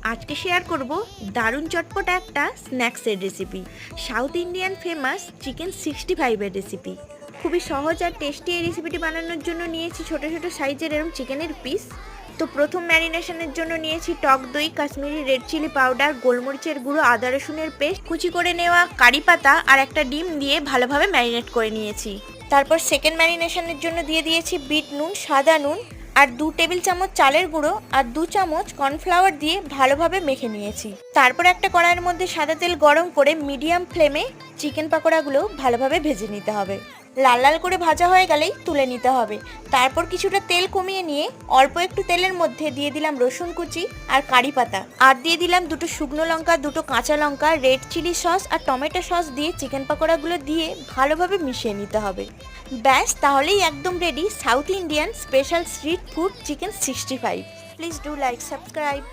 আজকে শেয়ার করব দারুণ চটপটা একটা স্ন্যাক্সের recipe, south Indian famous chicken 65-এর রেসিপি। খুবই সহজ আর টেস্টি এই রেসিপিটি বানানোর জন্য নিয়েছি ছোট ছোট সাইজের এরকম চিকেনের পিস। তো প্রথম ম্যারিনেশনের জন্য নিয়েছি টক দই, কাশ্মীরি রেড চিলি পাউডার, গোলমরিচের গুঁড়ো, আদা রসুনের পেস্ট, কুচি করে নেওয়া কারি পাতা আর একটা ডিম দিয়ে ভালোভাবে ম্যারিনেট করে নিয়েছি। তারপর সেকেন্ড ম্যারিনেশনের জন্য দিয়ে দিয়েছি বিট নুন, সাদা নুন আর 2 টেবিল চামচ চালের গুঁড়ো আর 2 চামচ কর্নফ্লাওয়ার দিয়ে ভালোভাবে মেখে নিয়েছি। তারপর একটা কড়াইয়ের মধ্যে সাদা তেল গরম করে মিডিয়াম ফ্লেমে চিকেন পাকোড়াগুলো ভালোভাবে ভেজে নিতে হবে। লাল লাল করে ভাজা হয়ে গেলেই তুলে নিতে হবে। তারপর কিছুটা তেল কমিয়ে নিয়ে অল্প একটু তেলের মধ্যে দিয়ে দিলাম রসুন কুচি আর কারি পাতা, আর দিয়ে দিলাম 2টো শুকনো লঙ্কা, 2টো কাঁচা লঙ্কা, রেড চিলি সস আর টমেটো সস দিয়ে চিকেন পাকোড়াগুলো দিয়ে ভালোভাবে মিশিয়ে নিতে হবে। ব্যাস, তাহলেই একদম ready south Indian special street food chicken 65। Please do like, subscribe.